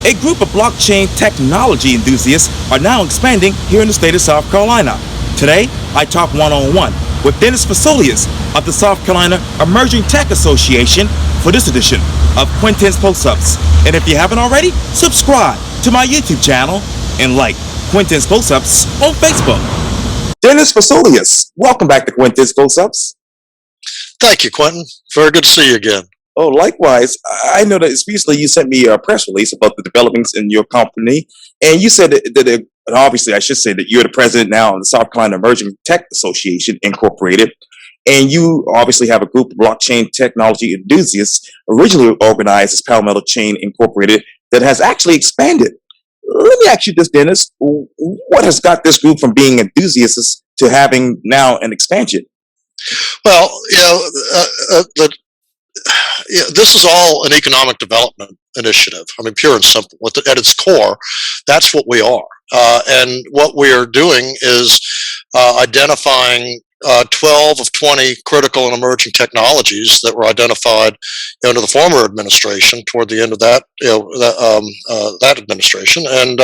A group of blockchain technology enthusiasts are now expanding here in the state of South Carolina. Today, I talk one-on-one with Dennis Fassuliotis of the South Carolina Emerging Tech Association for this edition of Quintins CloseUps. And if you haven't already, subscribe to my YouTube channel and like Quintins CloseUps on Facebook. Dennis Fassuliotis, welcome back to Quintins CloseUps. Thank you, Quintin. Very good to see you again. Oh, likewise. I know that recently you sent me a press release about the developments in your company, and you said that obviously I should say that you're the president now of the South Carolina Emerging Tech Association Incorporated, and you obviously have a group of blockchain technology enthusiasts originally organized as Palmetto Chain Incorporated that has actually expanded. Let me ask you this, Dennis. What has got this group from being enthusiasts to having now an expansion? Well, this is all an economic development initiative. I mean, pure and simple. At its core, that's what we are. And what we are doing is identifying 12 of 20 critical and emerging technologies that were identified under the former administration toward the end of that that administration, and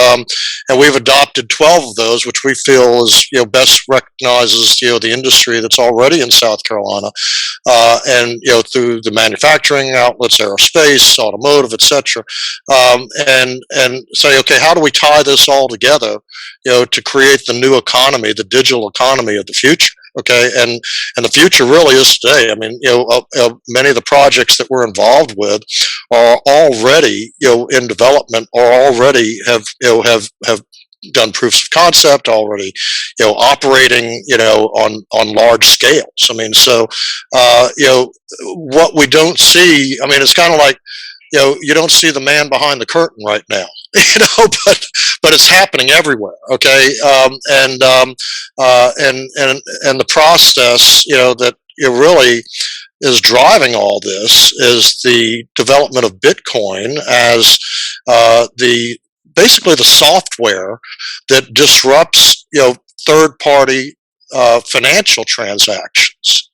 we've adopted 12 of those, which we feel is best recognizes the industry that's already in South Carolina, and through the manufacturing outlets, aerospace, automotive, etc., and say, okay, how do we tie this all together, to create the new economy, the digital economy of the future? Okay, and the future really is today. I mean, many of the projects that we're involved with are already, in development, or already have done proofs of concept, already, operating, on large scales. I mean, so, what we don't see. I mean, it's kind of like, you don't see the man behind the curtain right now, but it's happening everywhere. Okay, and the process, that really is driving all this is the development of Bitcoin as basically the software that disrupts third-party financial transactions.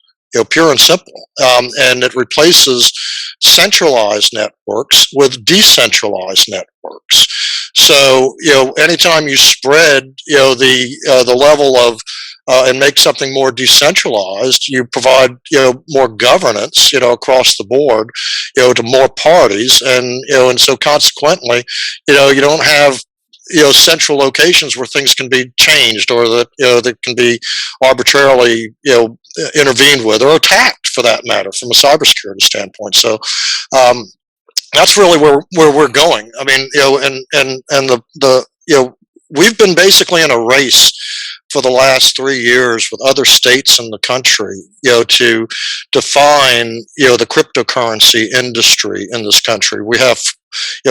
Pure and simple, and it replaces centralized networks with decentralized networks. So, anytime you spread, the level of and make something more decentralized, you provide, more governance, across the board, to more parties, and so consequently, you don't have central locations where things can be changed, or that that can be arbitrarily intervened with, or attacked, for that matter, from a cybersecurity standpoint. So that's really where we're going. I mean, and we've been basically in a race for the last 3 years with other states in the country, to define, the cryptocurrency industry in this country. We have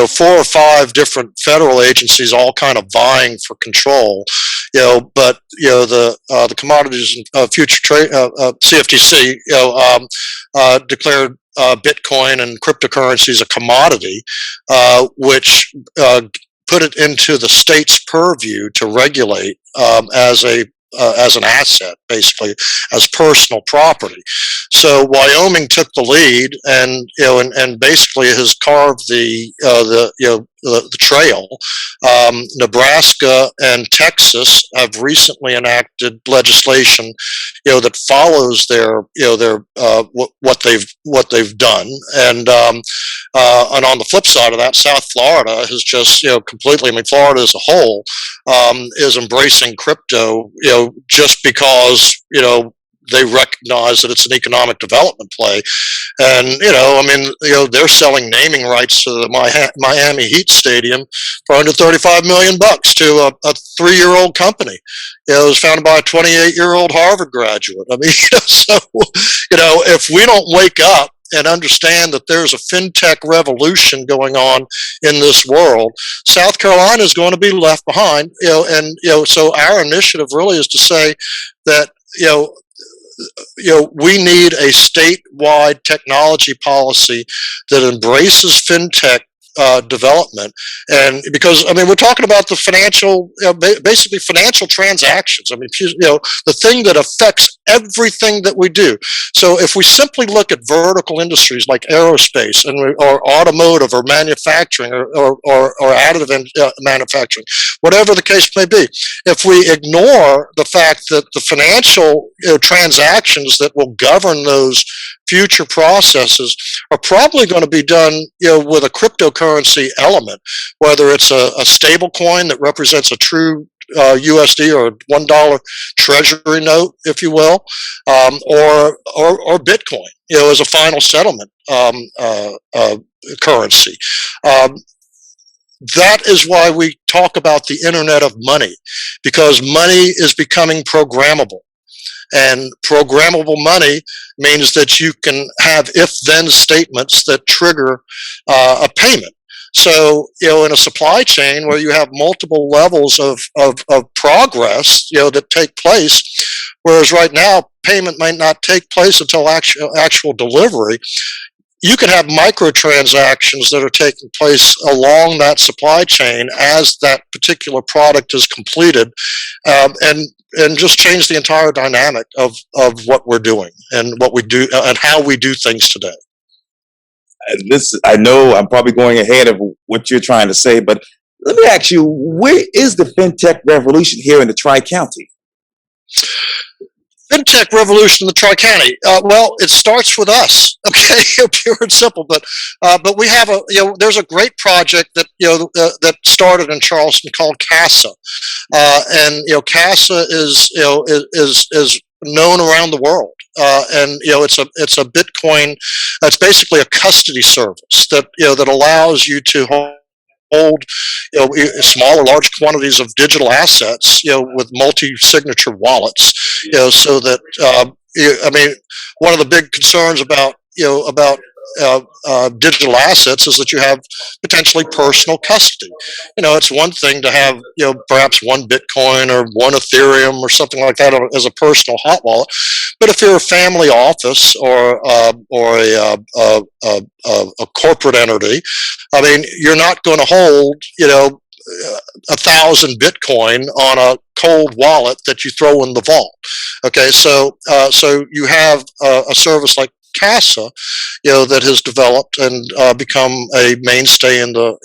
4 or 5 different federal agencies all kind of vying for control, but the Commodities and Future Trade CFTC declared Bitcoin and cryptocurrencies a commodity, which put it into the state's purview to regulate as an asset, basically as personal property. So Wyoming took the lead, and basically has carved the trail. Nebraska and Texas have recently enacted legislation, that follows their what they've done, and on the flip side of that, South Florida has just completely. I mean, Florida as a whole is embracing crypto, just because they recognize that it's an economic development play, and I mean, they're selling naming rights to the Miami Heat Stadium for under $35 million to a 3-year-old company. It was founded by a 28-year-old Harvard graduate. I mean, so if we don't wake up and understand that there's a fintech revolution going on in this world, South Carolina is going to be left behind. So our initiative really is to say that we need a statewide technology policy that embraces fintech development. And because, I mean, we're talking about the financial, basically financial transactions. I mean, the thing that affects everything that we do. So if we simply look at vertical industries like aerospace or automotive or manufacturing or additive manufacturing, whatever the case may be, if we ignore the fact that the financial transactions that will govern those future processes are probably going to be done, with a cryptocurrency element, whether it's a stable coin that represents a true USD or $1 treasury note, if you will, or Bitcoin, as a final settlement currency. That is why we talk about the Internet of Money, because money is becoming programmable. And programmable money means that you can have if-then statements that trigger a payment. So, in a supply chain where you have multiple levels of progress, that take place, whereas right now payment might not take place until actual delivery, you can have microtransactions that are taking place along that supply chain as that particular product is completed, and just change the entire dynamic of what we're doing and what we do and how we do things today. I know I'm probably going ahead of what you're trying to say, but let me ask you, where is the Fintech Revolution here in the Tri-County? Fintech Revolution in the Tri-County. Well, it starts with us, okay, pure and simple. But we have there's a great project that that started in Charleston called CASA, and CASA is known around the world, and it's a Bitcoin. It's basically a custody service that allows you to hold small or large quantities of digital assets with multi-signature wallets, so that I mean, one of the big concerns about digital assets is that you have potentially personal custody. It's one thing to have perhaps one Bitcoin or one Ethereum or something like that as a personal hot wallet, but if you're a family office or a corporate entity, I mean, you're not going to hold 1,000 Bitcoin on a cold wallet that you throw in the vault. Okay, so you have a service like CASA, that has developed and become a mainstay in the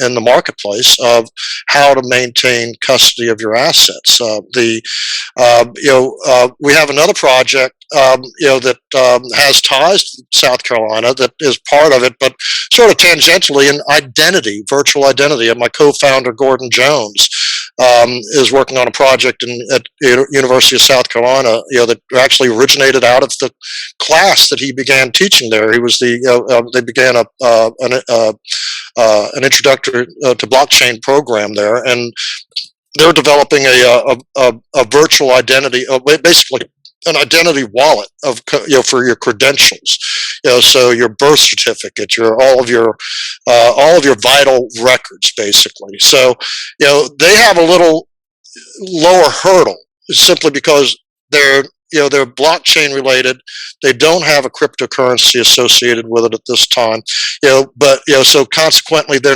in the marketplace of how to maintain custody of your assets. We have another project that has ties to South Carolina that is part of it, but sort of tangentially in identity, virtual identity. And my co-founder Gordon Jones is working on a project at University of South Carolina, that actually originated out of the class that he began teaching there. He was they began an introductory to blockchain program there, and they're developing a virtual identity, basically an identity wallet for your credentials. So your birth certificate, all of your vital records, basically. So they have a little lower hurdle, simply because they're blockchain related. They don't have a cryptocurrency associated with it at this time. But so consequently they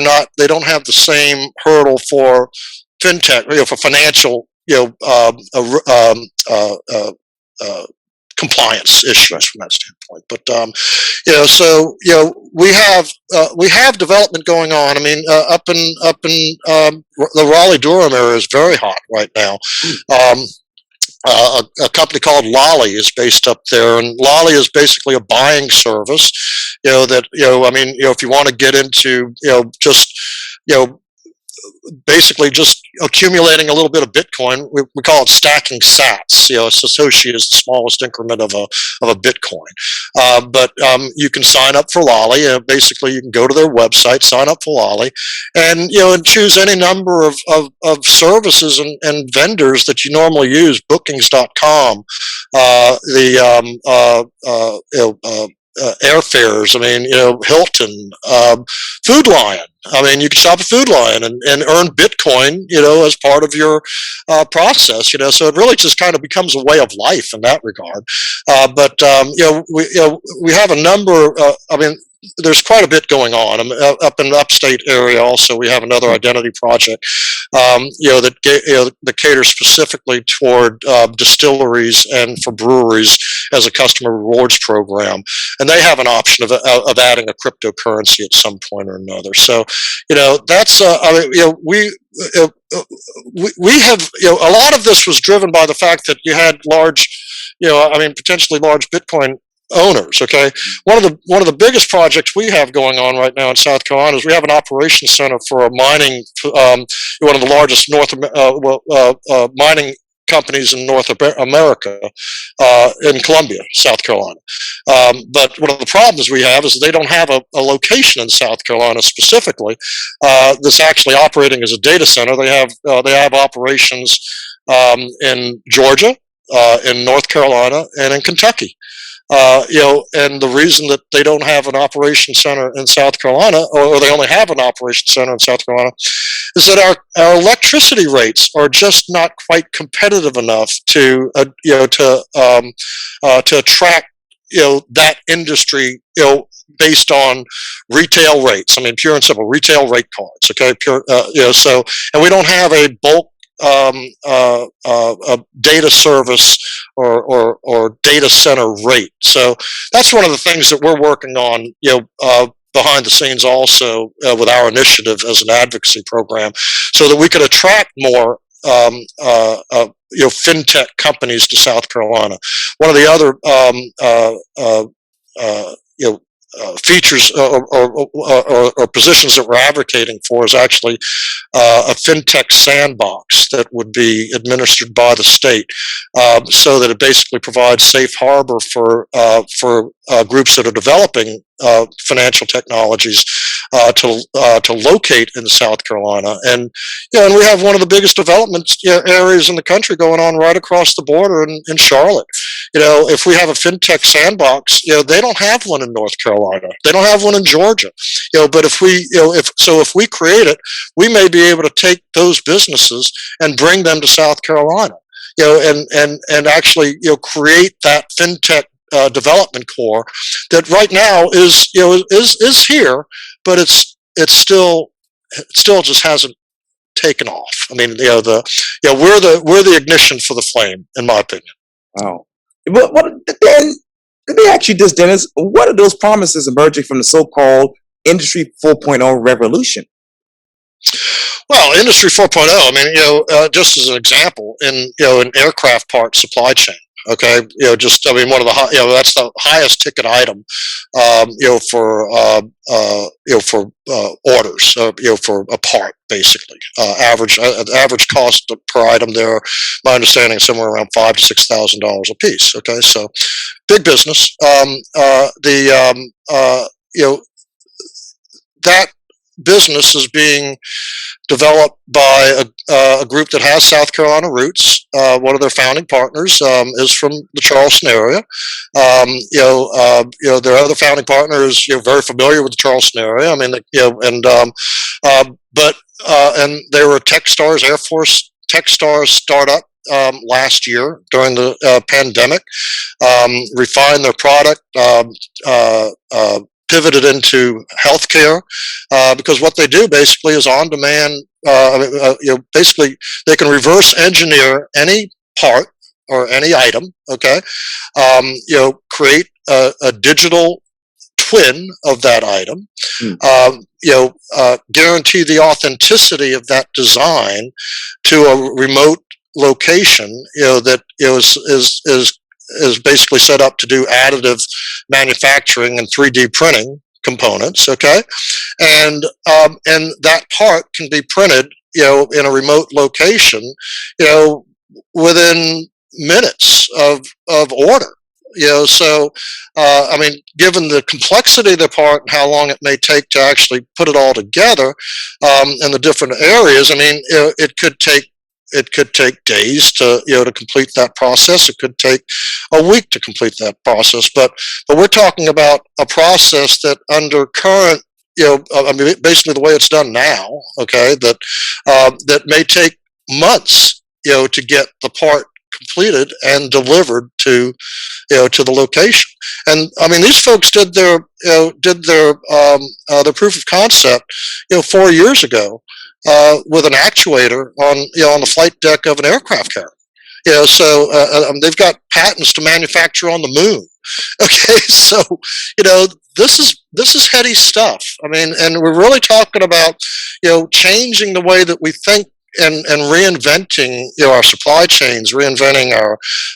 don't have the same hurdle for fintech, for financial compliance issues from that standpoint. But so we have development going on. I mean, up in the Raleigh-Durham area is very hot right now. A company called Lolly is based up there, and Lolly is basically a buying service. I mean, if you want to get into just basically just accumulating a little bit of Bitcoin, we call it stacking sats. Associated is the smallest increment of a Bitcoin. But you can sign up for Lolly. Basically, you can go to their website, sign up for Lolly, and and choose any number of services and vendors that you normally use. Bookings.com, airfares. I mean, Hilton, Food Lion. I mean, you can shop at Food Lion and earn Bitcoin, as part of your process. So it really just kind of becomes a way of life in that regard. But we have a number. I mean, there's quite a bit going on. Up in the upstate area, also, we have another identity project, that caters specifically toward distilleries and for breweries as a customer rewards program, and they have an option of adding a cryptocurrency at some point or another. So, that's we have, a lot of this was driven by the fact that you had large, potentially large Bitcoin owners. Okay, one of the biggest projects we have going on right now in South Carolina is we have an operations center for a mining, one of the largest mining companies in North America, in Columbia, South Carolina. But one of the problems we have is they don't have a location in South Carolina specifically that's actually operating as a data center. They have operations in Georgia, in North Carolina, and in Kentucky. And the reason that they don't have an operation center in South Carolina, or they only have an operation center in South Carolina, is that our electricity rates are just not quite competitive enough to attract that industry based on retail rates. I mean, pure and simple retail rate cards. Okay, so, and we don't have a bulk a data service or data center rate. So that's one of the things that we're working on, behind the scenes also, with our initiative as an advocacy program, so that we could attract more fintech companies to South Carolina. One of the other features or positions that we're advocating for is actually a fintech sandbox that would be administered by the state, so that it basically provides safe harbor for groups that are developing financial technologies to locate in South Carolina. And and we have one of the biggest development areas in the country going on right across the border in Charlotte. If we have a fintech sandbox, they don't have one in North Carolina. They don't have one in Georgia. But if we create it, we may be able to take those businesses and bring them to South Carolina. And actually, create that fintech development core that right now is here, but it still just hasn't taken off. I mean, we're the ignition for the flame, in my opinion. Wow. But then, let me ask you this, Dennis. What are those promises emerging from the so-called Industry 4.0 revolution? Well, Industry 4.0. I mean, just as an example, in an aircraft part supply chain. Okay, one of the that's the highest ticket item, for orders, for a part, basically. Average cost per item there, my understanding, is somewhere around $5,000 to $6,000 a piece. Okay, so big business. That business is being developed by a group that has South Carolina roots. One of their founding partners is from the Charleston area. Their other founding partner is very familiar with the Charleston area. I mean, and they were a Techstars, Air Force Techstars startup last year during the pandemic. Refined their product. Pivoted into healthcare, because what they do basically is on-demand. Basically, they can reverse engineer any part or any item. Okay, create a digital twin of that item. Guarantee the authenticity of that design to a remote location. That is basically set up to do additive manufacturing and 3D printing components. Okay, and that part can be printed, in a remote location, within minutes of order. So I mean, given the complexity of the part and how long it may take to actually put it all together, and the different areas, I mean, it could take days to complete that process. It could take a week to complete that process. But we're talking about a process that, under current, I mean, basically the way it's done now, okay, that may take months, to get the part completed and delivered to to the location. And I mean, these folks did their proof of concept 4 years ago with an actuator on the flight deck of an aircraft carrier. So they've got patents to manufacture on the moon. Okay, so this is heady stuff. I mean, and we're really talking about changing the way that we think and reinventing our supply chains, reinventing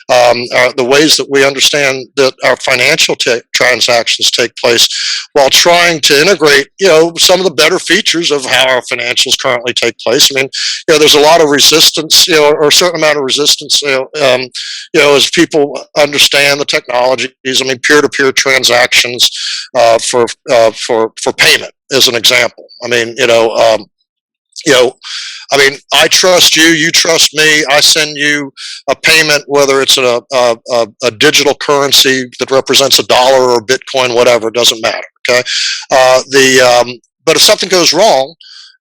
the ways that we understand that our financial transactions take place, while trying to integrate some of the better features of how our financials currently take place. I mean, there's a lot of resistance, or a certain amount of resistance, as people understand the technologies. I mean, peer-to-peer transactions for payment, as an example. I mean, I mean, I trust you, you trust me. I send you a payment, whether it's a digital currency that represents a dollar or Bitcoin, whatever, it doesn't matter. Okay, but if something goes wrong,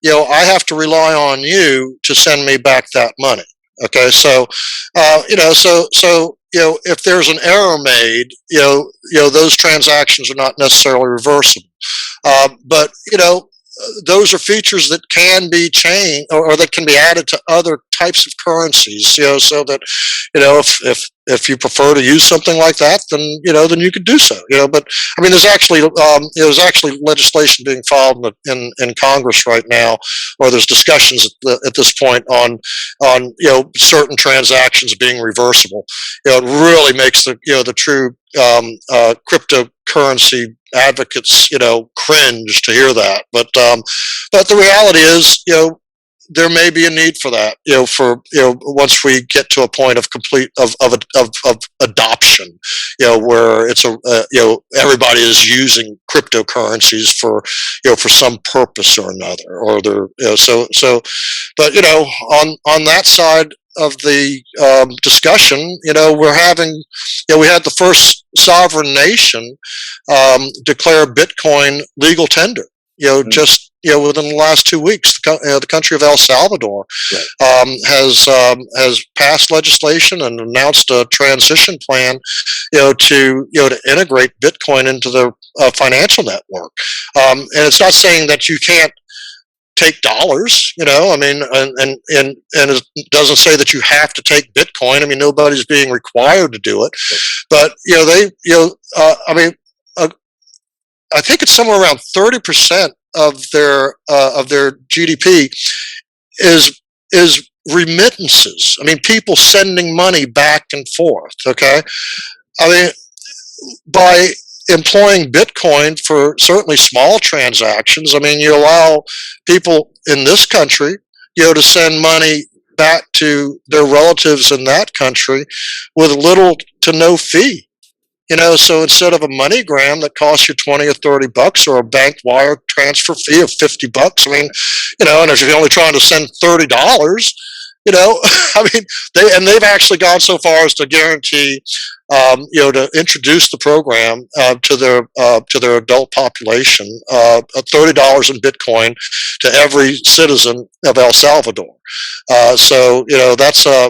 I have to rely on you to send me back that money. Okay, so if there's an error made, those transactions are not necessarily reversible. But those are features that can be changed, or that can be added to other types of currencies. So that if you prefer to use something like that, then then you could do so. But I mean, there's actually legislation being filed in Congress right now, or there's discussions at this point on certain transactions being reversible. It really makes the true cryptocurrency advocates cringe to hear that. But the reality is, there may be a need for that, for once we get to a point of complete of adoption, where it's everybody is using cryptocurrencies for some purpose or another, or they're but on that side of the discussion, we're having, we had the first sovereign nation declare Bitcoin legal tender. Just within the last 2 weeks, the country of El Salvador has passed legislation and announced a transition plan, to integrate Bitcoin into the financial network. And it's not saying that you can't take dollars, I mean, and it doesn't say that you have to take Bitcoin. I mean, nobody's being required to do it, but I mean, I think it's somewhere around 30% of their GDP is remittances. I mean, people sending money back and forth. Okay, I mean, by employing Bitcoin for certainly small transactions, I mean, you allow people in this country, to send money back to their relatives in that country with little to no fee. So instead of a MoneyGram that costs you $20 or $30, or a bank wire transfer fee of $50, I mean, and if you're only trying to send $30, I mean, they've actually gone so far as to guarantee, to introduce the program to their adult population, $30 in Bitcoin to every citizen of El Salvador. So that's I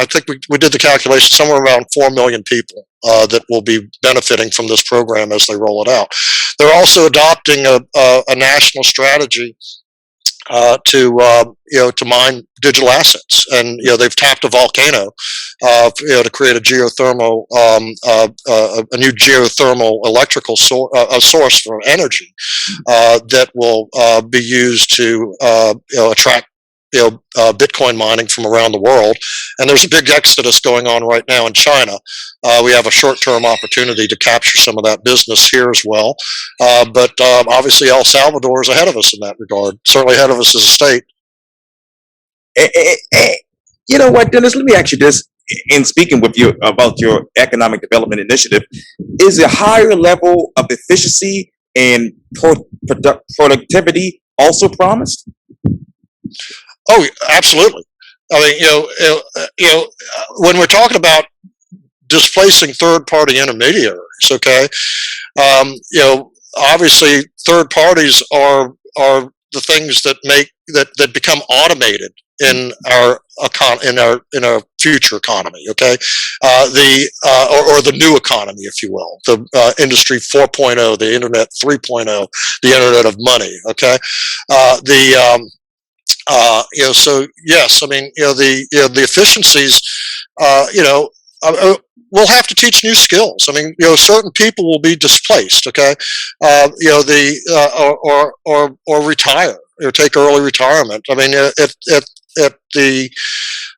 think we did the calculation, somewhere around 4 million people that will be benefiting from this program as they roll it out. They're also adopting a national strategy to mine digital assets, and they've tapped a volcano to create a geothermal a new geothermal electrical source for energy that will be used to attract Bitcoin mining from around the world. And there's a big exodus going on right now in China. We have a short-term opportunity to capture some of that business here as well. But obviously El Salvador is ahead of us in that regard, certainly ahead of us as a state. You know what, Dennis, let me ask you this. In speaking with you about your economic development initiative, is a higher level of efficiency and productivity also promised? Oh, absolutely. I mean, when we're talking about displacing third-party intermediaries, okay, obviously third parties are the things that become automated in our in our future economy. Okay, or the new economy, if you will, the industry 4.0, the internet 3.0, the internet of money. Okay, so yes, I mean, the efficiencies, you know, we'll have to teach new skills. I mean, certain people will be displaced. Okay, or retire or take early retirement. I mean, at the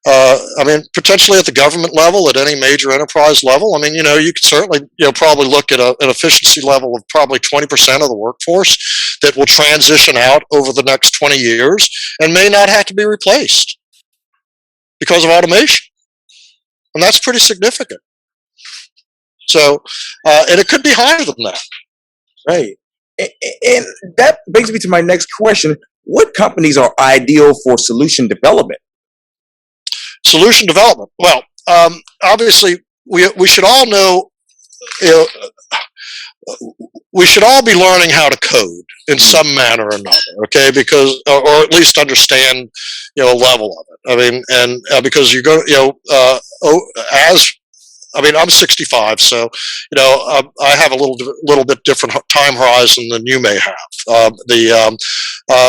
I mean, potentially at the government level, at any major enterprise level. I mean, you could certainly, probably look at an efficiency level of probably 20% of the workforce that will transition out over the next 20 years and may not have to be replaced because of automation. And that's pretty significant. So, and it could be higher than that. Right. And that brings me to my next question. What companies are ideal for solution development? Solution development. Well, obviously, we should all know, you know, we should all be learning how to code in some manner or another, okay? Because, or at least understand, a level of it. I mean, and because you're going, I'm 65, so I have a little bit different time horizon than you may have.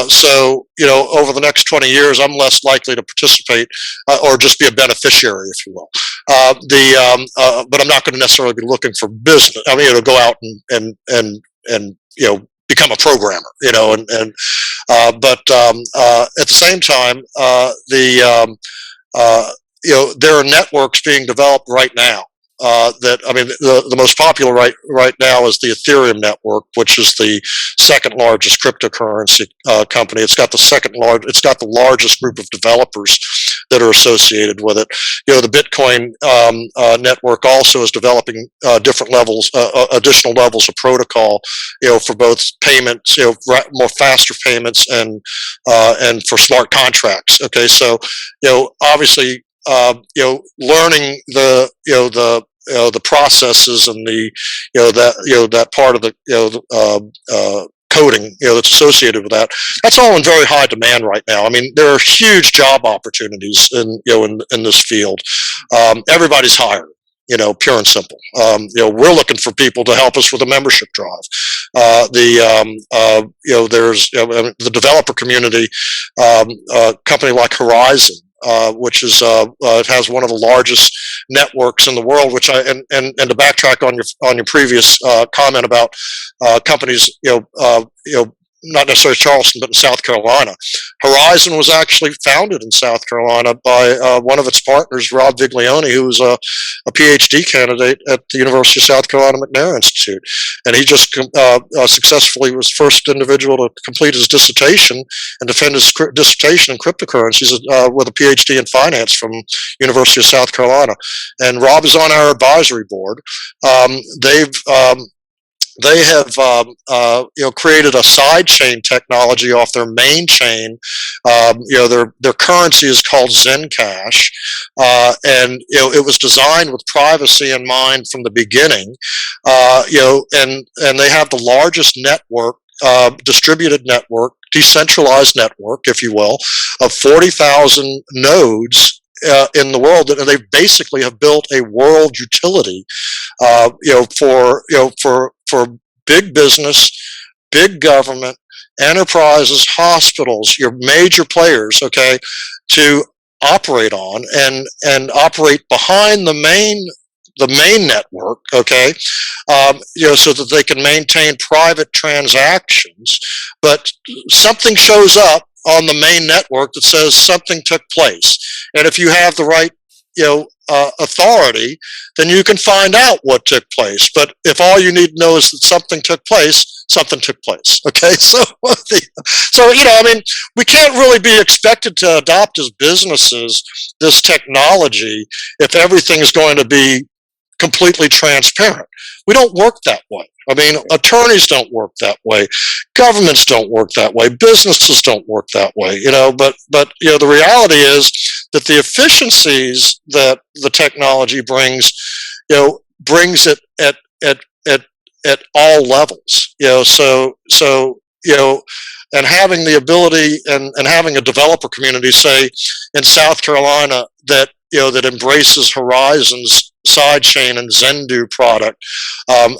So over the next 20 years, I'm less likely to participate or just be a beneficiary, if you will. But I'm not going to necessarily be looking for business. I mean, to go out and become a programmer, but at the same time, there are networks being developed right now. The most popular right now is the Ethereum network, which is the second largest cryptocurrency company. It's got the largest group of developers that are associated with it. The Bitcoin network also is developing different levels, additional levels of protocol, for both payments, more faster payments and for smart contracts. Okay, so obviously, learning the processes and that part of the coding that's associated with that. That's all in very high demand right now. I mean, there are huge job opportunities in this field. Everybody's hiring. Pure and simple. We're looking for people to help us with a membership drive. There's the developer community, company like Horizon, which is it has one of the largest networks in the world. Which and to backtrack on your previous comment about companies, not necessarily Charleston, but in South Carolina. Horizon was actually founded in South Carolina by one of its partners, Rob Viglione, who was a PhD candidate at the University of South Carolina McNair Institute. And he just successfully was the first individual to complete his dissertation and defend his dissertation in cryptocurrencies with a PhD in finance from University of South Carolina. And Rob is on our advisory board. They have created a side chain technology off their main chain. Their currency is called Zencash, and it was designed with privacy in mind from the beginning. And they have the largest network, distributed network, decentralized network, if you will, of 40,000 nodes in the world, and they basically have built a world utility, for big business, big government, enterprises, hospitals, your major players, okay, to operate on and operate behind the main network, okay, so that they can maintain private transactions, but something shows up on the main network that says something took place. And if you have the right, authority, then you can find out what took place. But if all you need to know is that something took place, something took place. Okay, so we can't really be expected to adopt as businesses this technology if everything is going to be completely transparent. We don't work that way. I mean, attorneys don't work that way. Governments don't work that way. Businesses don't work that way. But the reality is that the efficiencies that the technology brings, brings it at all levels. and having the ability and having a developer community, say in South Carolina, that that embraces Horizon's sidechain and Zendu product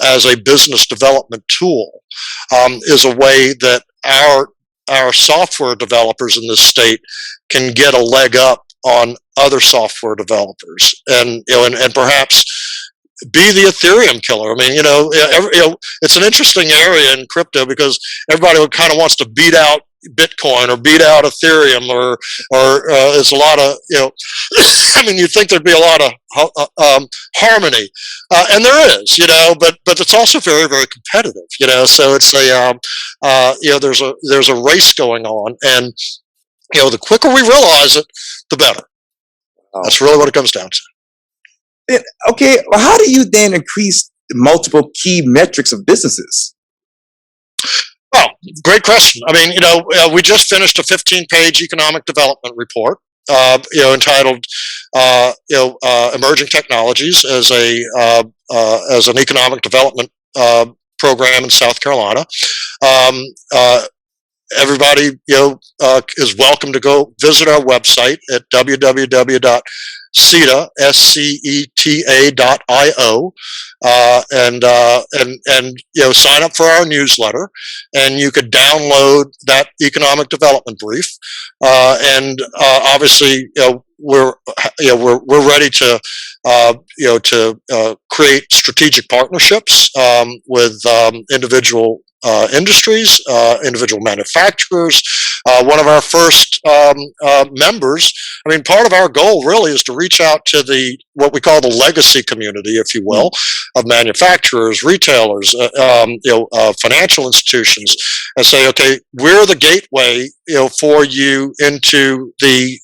as a business development tool, is a way that our software developers in this state can get a leg up on other software developers, and and perhaps be the Ethereum killer. I mean, it's an interesting area in crypto because everybody kind of wants to beat out Bitcoin or beat out Ethereum, or there's a lot of I mean, you'd think there'd be a lot of harmony, and there is, but it's also very, very competitive, So it's there's a race going on, and the quicker we realize it, the better. That's really what it comes down to. Okay, well, how do you then increase multiple key metrics of businesses? Well, great question. I mean, we just finished a 15-page economic development report, entitled, "Emerging Technologies" as an economic development program in South Carolina. Everybody, is welcome to go visit our website at www.ceta.io, and sign up for our newsletter, and you could download that economic development brief, and obviously, we're ready to create strategic partnerships with individual industries, individual manufacturers. One of our first members, I mean, part of our goal really is to reach out to what we call the legacy community, if you will, of manufacturers, retailers, financial institutions, and say, okay, we're the gateway, for you into the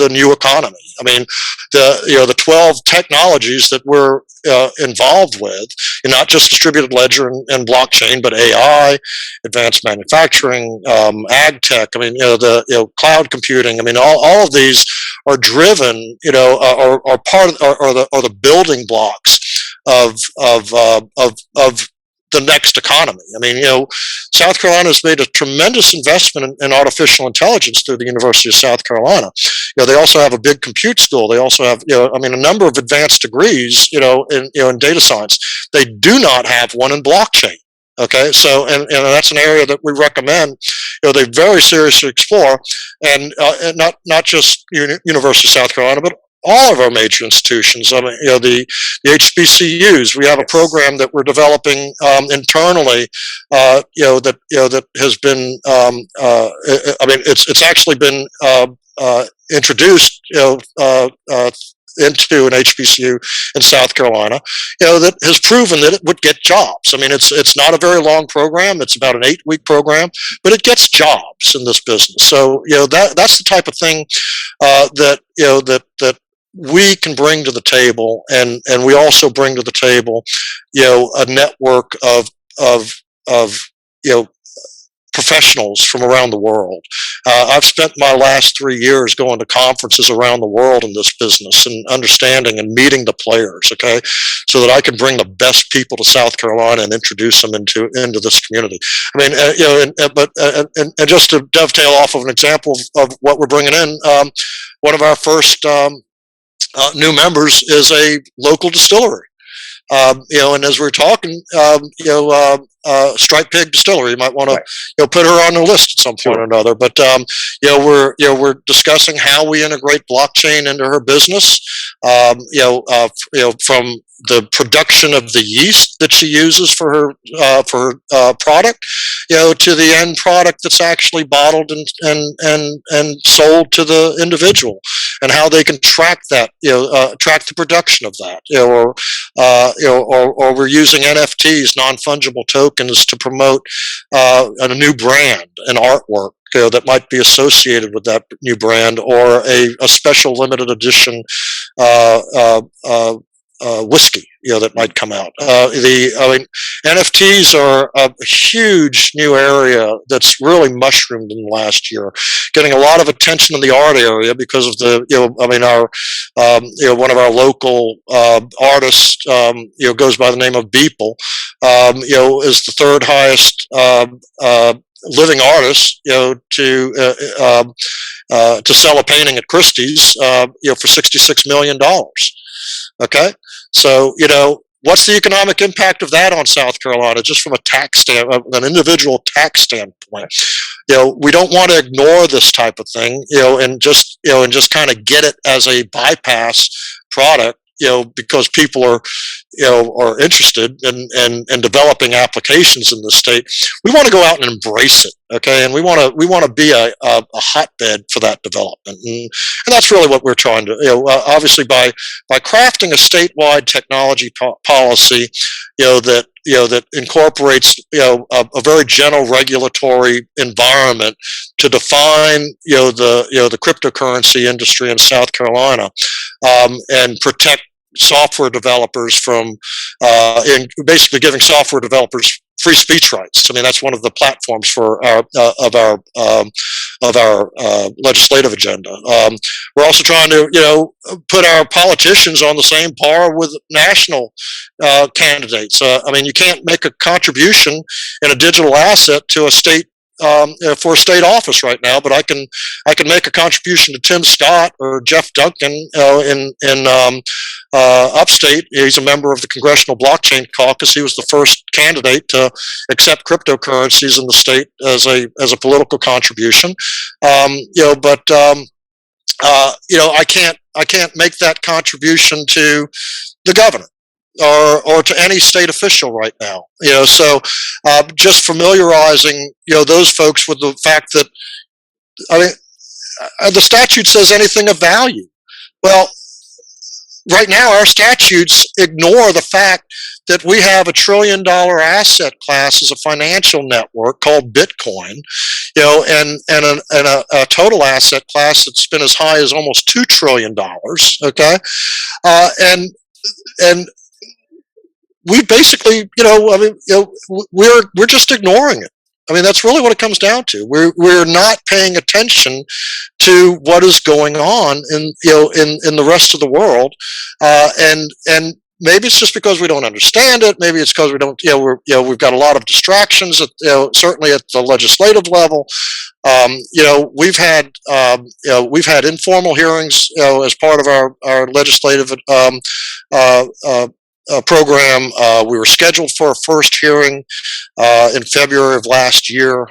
new economy. I mean, the 12 technologies that we're involved with, and not just distributed ledger and blockchain, but AI, advanced manufacturing, ag tech. I mean, the cloud computing. I mean, all of these are driven, are part of, are the building blocks of the next economy. I mean, South Carolina has made a tremendous investment in artificial intelligence through the University of South Carolina. They also have a big compute school. They also have, a number of advanced degrees, in data science. They do not have one in blockchain. Okay, so and that's an area that we recommend, they very seriously explore, and not just University of South Carolina, but all of our major institutions. I mean, the HBCUs. We have a program that we're developing internally. That has been. I mean, it's actually been introduced. Into an HBCU in South Carolina, that has proven that it would get jobs. I mean, it's not a very long program. It's about an 8-week program, but it gets jobs in this business. So, that's the type of thing that we can bring to the table, and we also bring to the table, a network of professionals from around the world. I've spent my last 3 years going to conferences around the world in this business and understanding and meeting the players, okay, so that I can bring the best people to South Carolina and introduce them into this community. I mean, and just to dovetail off of an example of what we're bringing in, one of our first new members is a local distillery. And as we're talking, Stripe Pig Distillery, you might want to, put her on the list at some point or another. But we're discussing how we integrate blockchain into her business. From the production of the yeast that she uses for her product, to the end product that's actually bottled and sold to the individual, and how they can track that, track the production of that, or we're using NFTs, non-fungible tokens, to promote a new brand, an artwork that might be associated with that new brand, or a special limited edition whiskey, that might come out. NFTs are a huge new area that's really mushroomed in the last year, getting a lot of attention in the art area because of one of our local artists, goes by the name of Beeple, is the third highest living artist, to sell a painting at Christie's, for $66 million. Okay, so what's the economic impact of that on South Carolina, just from an individual tax standpoint? We don't want to ignore this type of thing, and just kind of get it as a bypass product, because people are interested in developing applications in the state. We want to go out and embrace it, okay? And we want to be a hotbed for that development, and that's really what we're trying to, obviously by crafting a statewide technology policy, that incorporates a very general regulatory environment to define the cryptocurrency industry in South Carolina, and protect software developers from and basically giving software developers free speech rights. I mean, that's one of the platforms for our legislative agenda. We're also trying to put our politicians on the same par with national candidates. I mean, you can't make a contribution in a digital asset to a state for a state office right now, but I can make a contribution to Tim Scott or Jeff Duncan in upstate. He's a member of the Congressional Blockchain Caucus. He was the first candidate to accept cryptocurrencies in the state as a political contribution. But I can't make that contribution to the governor or to any state official right now. So just familiarizing those folks with the fact that, I mean, the statute says anything of value. Well, right now our statutes ignore the fact that we have $1 trillion asset class as a financial network called Bitcoin, and a total asset class that's been as high as almost $2 trillion. Okay, and we basically, we're just ignoring it. I mean, that's really what it comes down to. We're not paying attention to what is going on in the rest of the world, and maybe it's just because we don't understand it. Maybe it's because we don't. We've got a lot of distractions. Certainly at the legislative level. We've had informal hearings, as part of our legislative program. We were scheduled for a first hearing in February of last year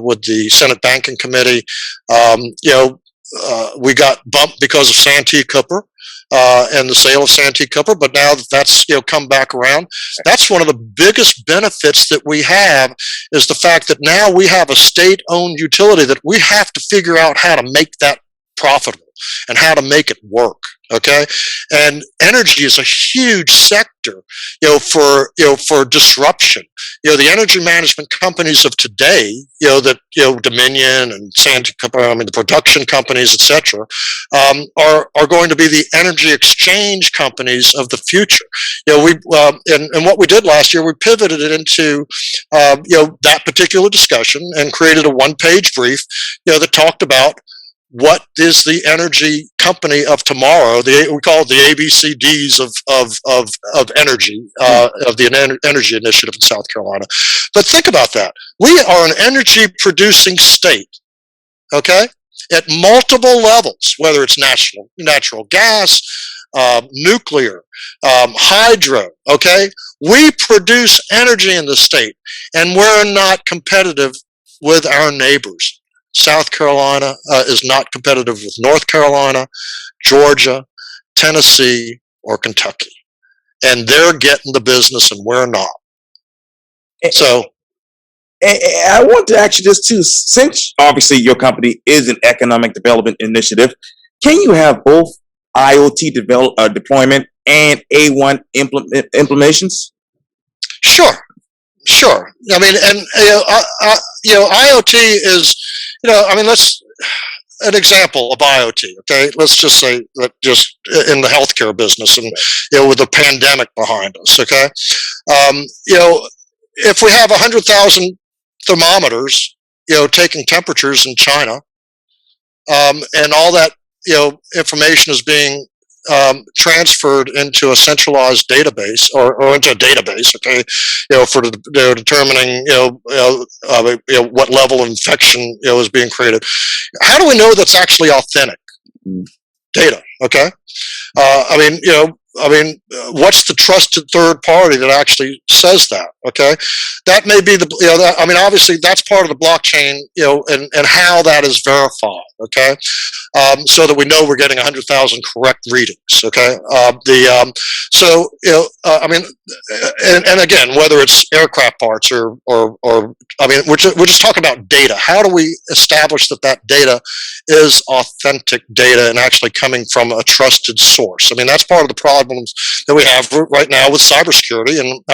with the Senate Banking Committee. We got bumped because of Santee Cooper and the sale of Santee Cooper, but now that's come back around. That's one of the biggest benefits that we have, is the fact that now we have a state-owned utility that we have to figure out how to make that profitable and how to make it work. Okay, and energy is a huge sector, for disruption. The energy management companies of today, Dominion and the production companies, etc., are going to be the energy exchange companies of the future. And what we did last year, we pivoted it into, that particular discussion and created a one-page brief, that talked about what is the energy company of tomorrow. We call it the ABCDs of energy, of the energy initiative in South Carolina. But think about that. We are an energy producing state, okay, at multiple levels, whether it's natural gas, nuclear, hydro, okay? We produce energy in the state, and we're not competitive with our neighbors. South Carolina is not competitive with North Carolina, Georgia, Tennessee, or Kentucky. And they're getting the business and we're not. So I want to ask you this too. Since obviously your company is an economic development initiative, can you have both IoT deployment and A1 implementations? Sure. I mean, and IoT is, let's an example of IoT. Okay, let's just say that just in the healthcare business, and with the pandemic behind us. Okay, if we have 100,000 thermometers, taking temperatures in China, and all that information is being transferred into a centralized database or into a database, okay, for determining, what level of infection, is being created. How do we know that's actually authentic data? Okay. What's the trusted third party that actually says that? Okay, that may be obviously that's part of the blockchain, and how that is verified. Okay, so that we know we're getting 100,000 correct readings. Okay, and again, whether it's aircraft parts or we're just talking about data. How do we establish that data is authentic data and actually coming from a trusted source? I mean, that's part of the problems that we have right now with cybersecurity. And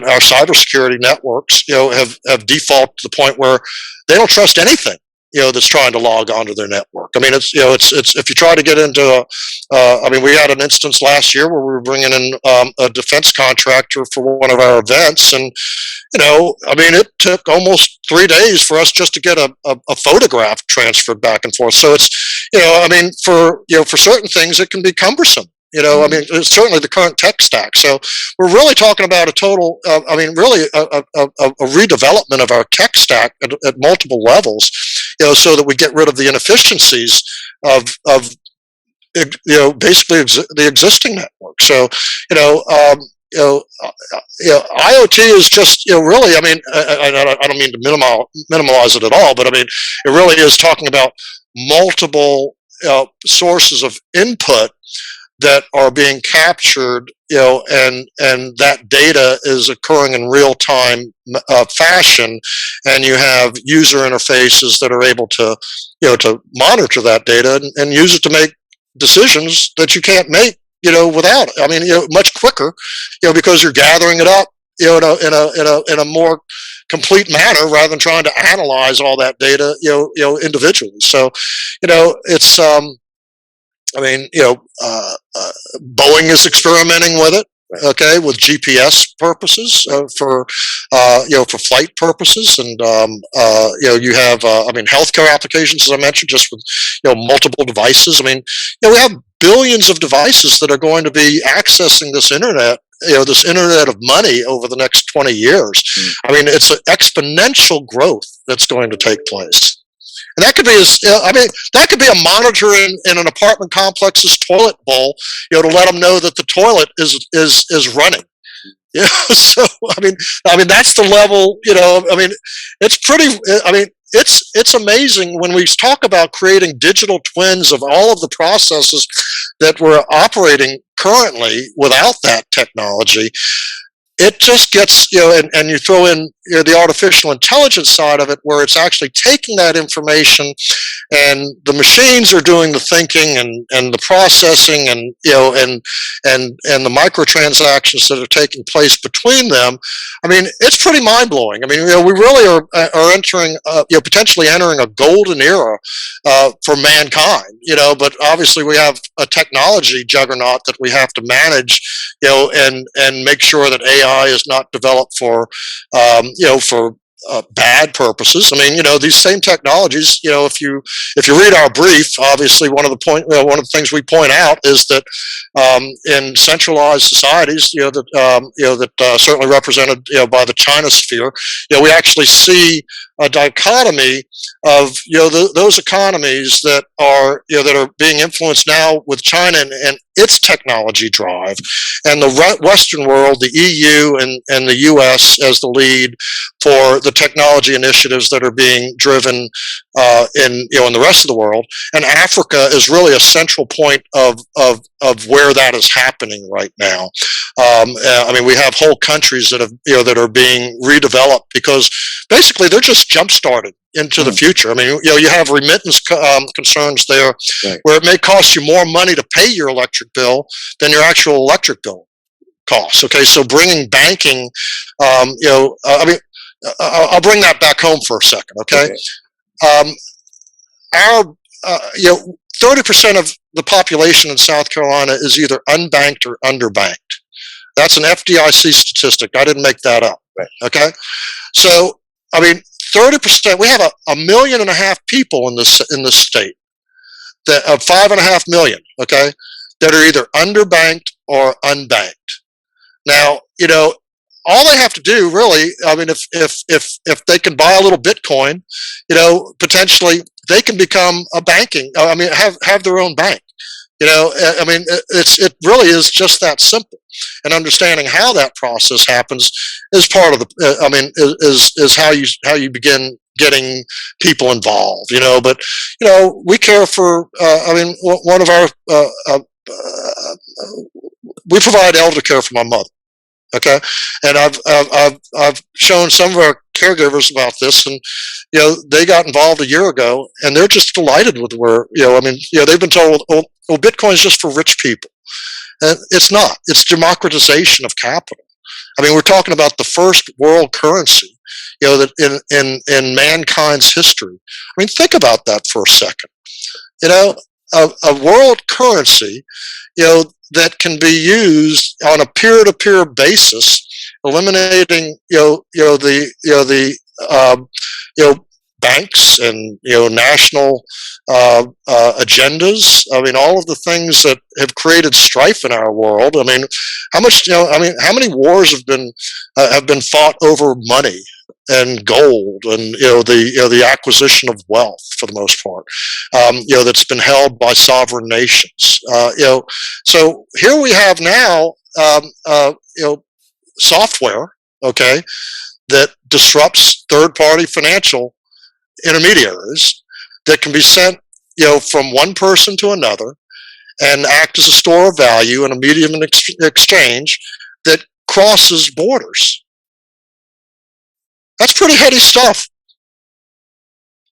our cybersecurity networks, have defaulted to the point where they don't trust anything, that's trying to log onto their network. I mean, it's if you try to get into we had an instance last year where we were bringing in a defense contractor for one of our events, and it took almost 3 days for us just to get a photograph transferred back and forth. So it's, for certain things it can be cumbersome. It's certainly the current tech stack. So we're really talking about a total, really a redevelopment of our tech stack at multiple levels, so that we get rid of the inefficiencies of basically the existing network. So, IoT is just, really, I don't mean to minimize it at all, but it really is talking about multiple sources of input that are being captured, and that data is occurring in real time fashion, and you have user interfaces that are able to, to monitor that data and use it to make decisions that you can't make, without it. Much quicker, because you're gathering it up, in a more complete manner rather than trying to analyze all that data, individually. So, it's Boeing is experimenting with it, okay, with GPS purposes, for flight purposes, and you have healthcare applications, as I mentioned, just with multiple devices. We have billions of devices that are going to be accessing this internet. This internet of money over the next 20 years. It's an exponential growth that's going to take place. And that could be that could be a monitor in an apartment complex's toilet bowl, to let them know that the toilet is running. So that's the level. It's pretty. It's amazing when we talk about creating digital twins of all of the processes that we're operating currently without that technology. It just gets, and you throw in the artificial intelligence side of it, where it's actually taking that information, and the machines are doing the thinking and the processing, and and the microtransactions that are taking place between them. It's pretty mind blowing. We really are entering, potentially entering a golden era for mankind. But obviously we have a technology juggernaut that we have to manage, and make sure that AI is not developed for bad purposes. These same technologies. If you read our brief, obviously one of the things we point out is that in centralized societies, that certainly represented by the China sphere, we actually see a dichotomy of those economies that are being influenced now with China and its technology drive, and the Western world, the EU and the US as the lead for the technology initiatives that are being driven in the rest of the world. And Africa is really a central point of where that is happening right now. We have whole countries that that are being redeveloped because basically they're just jump started into the future. You have remittance concerns there, right, where it may cost you more money to pay your electric bill than your actual electric bill costs. Okay, so bringing banking, I'll bring that back home for a second. Okay, our 30% of the population in South Carolina is either unbanked or underbanked. That's an FDIC statistic. I didn't make that up. Right. Okay, so 30%. We have a 1.5 million people in this state, of 5.5 million. Okay, that are either underbanked or unbanked. Now, all they have to do really, I mean, if they can buy a little Bitcoin, potentially they can become a banking, I mean, have their own bank. I mean, it really is just that simple. And understanding how that process happens is part of the, I mean, is how you begin getting people involved, but, we care for, I mean, one of our, we provide elder care for my mother. Okay, and I've shown some of our caregivers about this, and they got involved a year ago, and they're just delighted with where I mean, they've been told, oh, Bitcoin is just for rich people, and it's not. It's democratization of capital. I mean, we're talking about the first world currency, that in mankind's history. I mean, think about that for a second. A world currency, that can be used on a peer-to-peer basis, eliminating the banks and national agendas. I mean, all of the things that have created strife in our world. I mean, how much I mean, how many wars have been fought over money and gold, and the acquisition of wealth for the most part, that's been held by sovereign nations. So here we have now, software, okay, that disrupts third-party financial intermediaries that can be sent, from one person to another, and act as a store of value and a medium in exchange that crosses borders. That's pretty heady stuff.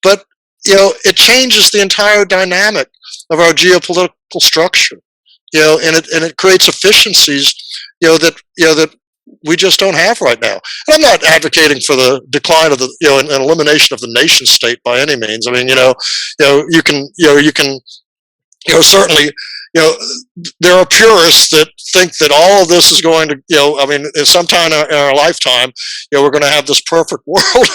But, it changes the entire dynamic of our geopolitical structure, and it creates efficiencies, that we just don't have right now. And I'm not advocating for the decline of the, and elimination of the nation state by any means. I mean, you can certainly, there are purists that think that all of this is going to, I mean, sometime in our lifetime, we're going to have this perfect world.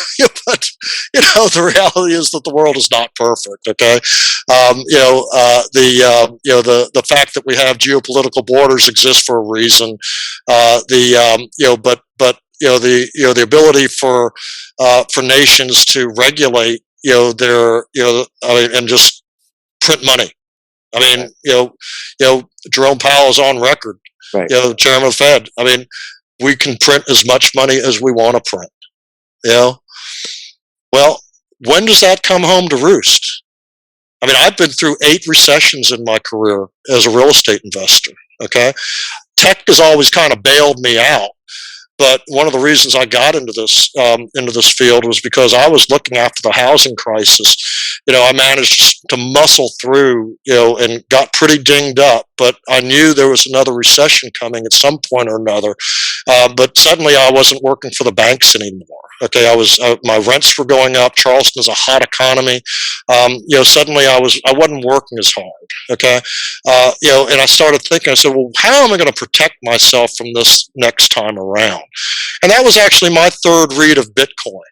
But, the reality is that the world is not perfect. Okay. The fact that we have geopolitical borders exists for a reason. The ability for nations to regulate, their, I mean, and just print money. I mean, Jerome Powell is on record, Right. the chairman of the Fed. I mean, we can print as much money as we want to print, Well, when does that come home to roost? I mean, I've been through 8 recessions in my career as a real estate investor, okay? Tech has always kind of bailed me out. But one of the reasons I got into this field was because I was looking after the housing crisis. I managed to muscle through, and got pretty dinged up. But I knew there was another recession coming at some point or another. But suddenly I wasn't working for the banks anymore. Okay, my rents were going up. Charleston is a hot economy. Suddenly I wasn't working as hard. Okay, and I started thinking. I said, well, how am I going to protect myself from this next time around? And that was actually my third read of Bitcoin.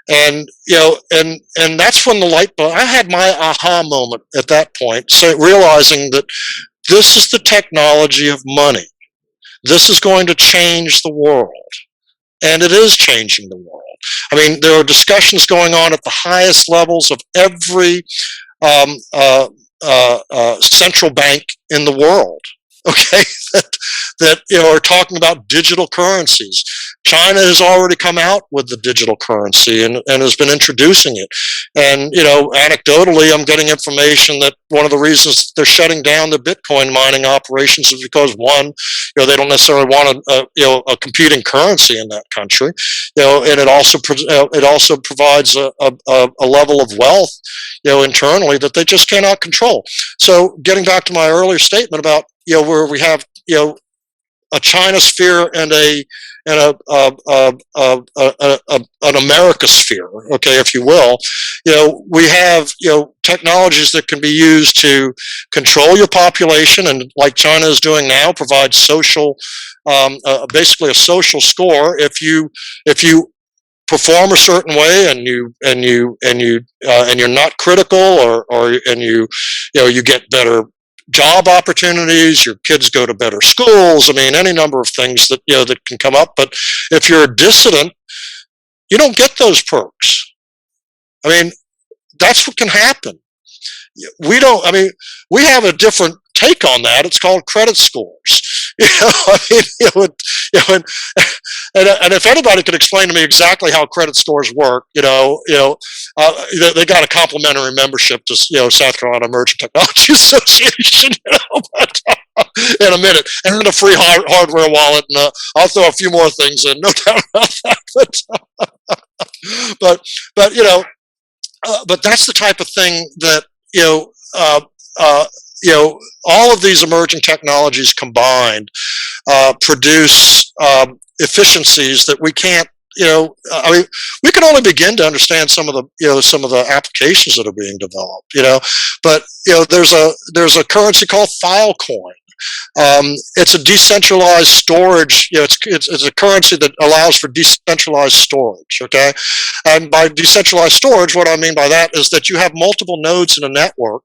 And and that's when the light bulb. I had my aha moment at that point, so realizing that this is the technology of money. This is going to change the world, and it is changing the world. I mean, there are discussions going on at the highest levels of every central bank in the world. Okay, that are talking about digital currencies. China has already come out with the digital currency and has been introducing it. And anecdotally, I'm getting information that one of the reasons they're shutting down the Bitcoin mining operations is because one, they don't necessarily want a competing currency in that country. And it also provides a level of wealth, internally that they just cannot control. So getting back to my earlier statement about where we have a China sphere and an America sphere, okay, if you will. We have technologies that can be used to control your population, and like China is doing now, provide social, basically a social score. If you perform a certain way and you're not critical, or you get better job opportunities, your kids go to better schools. I mean, any number of things that, that can come up. But if you're a dissident, you don't get those perks. I mean, that's what can happen. We don't, I mean, we have a different take on that. It's called credit scores. I mean, and if anybody could explain to me exactly how credit scores work, they got a complimentary membership to, South Carolina Emerging Technology Association, but, in a minute, and then a free hardware wallet, and I'll throw a few more things in, no doubt about that. But that's the type of thing that, all of these emerging technologies combined produce efficiencies that we can't. I mean, we can only begin to understand some of the applications that are being developed. But there's a currency called Filecoin. It's a decentralized storage. It's a currency that allows for decentralized storage. Okay, and by decentralized storage, what I mean by that is that you have multiple nodes in a network,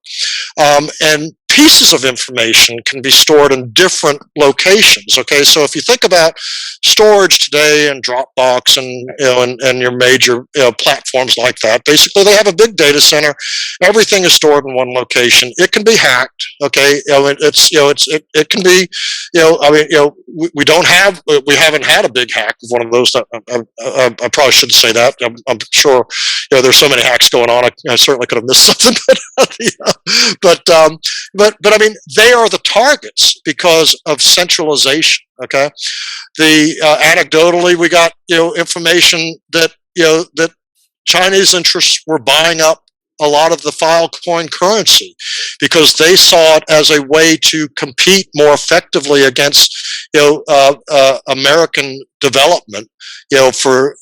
and pieces of information can be stored in different locations. Okay, so if you think about storage today and Dropbox and your major platforms like that, basically they have a big data center. Everything is stored in one location. It can be hacked. Okay, it can be. We haven't had a big hack of one of those. I probably shouldn't say that. I'm sure there's so many hacks going on. I certainly could have missed something, but I mean, they are the targets because of centralization. Okay, anecdotally, we got information that that Chinese interests were buying up a lot of the Filecoin currency because they saw it as a way to compete more effectively against American development, for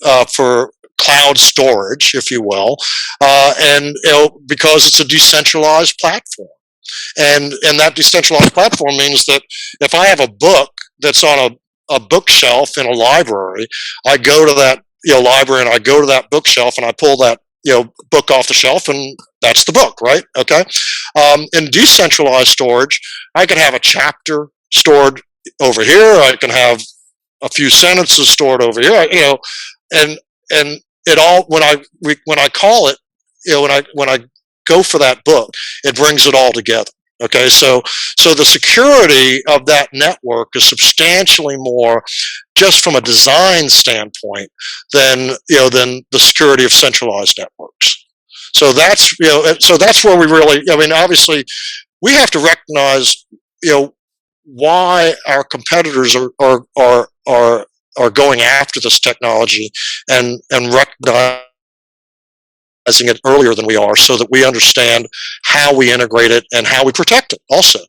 cloud storage, if you will, and because it's a decentralized platform. And that decentralized platform means that if I have a book that's on a bookshelf in a library, I go to that library and I go to that bookshelf and I pull that book off the shelf, and that's the book, right? Okay. In decentralized storage, I can have a chapter stored over here. I can have a few sentences stored over here. And it all when I call it, when I go for that book, it brings it all together. Okay, so the security of that network is substantially more, just from a design standpoint, than the security of centralized networks. So that's where we really. I mean, obviously, we have to recognize why our competitors are going after this technology and recognize it earlier than we are, so that we understand how we integrate it and how we protect it also.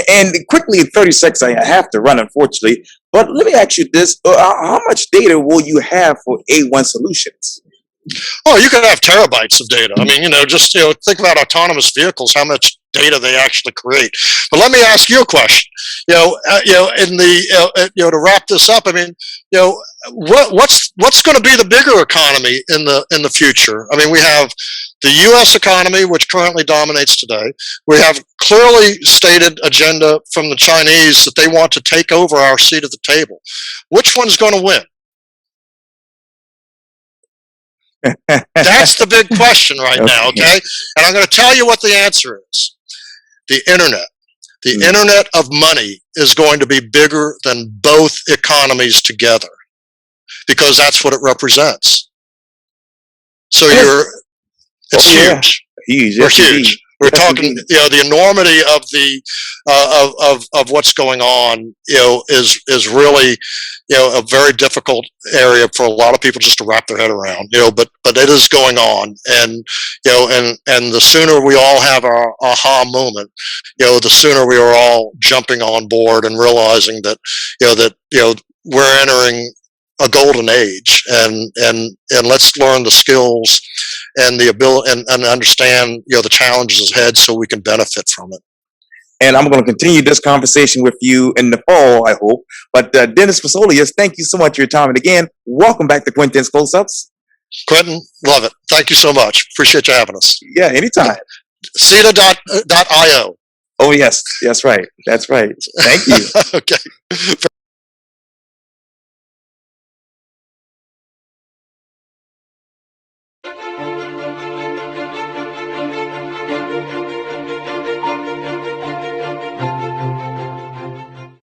And quickly, in 30 seconds, I have to run, unfortunately. But let me ask you this. How much data will you have for A1 solutions? Oh, you can have terabytes of data. I mean, just think about autonomous vehicles, how much data they actually create. But let me ask you a question. To wrap this up, I mean, what's going to be the bigger economy in the future? I mean, we have the U.S. economy, which currently dominates today. We have clearly stated agenda from the Chinese that they want to take over our seat at the table. Which one's going to win? That's the big question right now, okay? And I'm going to tell you what the answer is. The internet. The internet of money is going to be bigger than both economies together, because that's what it represents. So it's huge. Huge. We're huge. We're talking, the enormity of of what's going on, is really, a very difficult area for a lot of people just to wrap their head around, but it is going on. And, and the sooner we all have our aha moment, the sooner we are all jumping on board and realizing that, we're entering a golden age, and let's learn the skills and the ability and understand, the challenges ahead, so we can benefit from it. And I'm going to continue this conversation with you in the fall, I hope. But Dennis Fassuliotis, thank you so much for your time. And again, welcome back to Quintins CloseUps. Quintin, love it. Thank you so much. Appreciate you having us. Yeah, anytime. CETA.io. Oh yes, that's right. That's right. Thank you. Okay.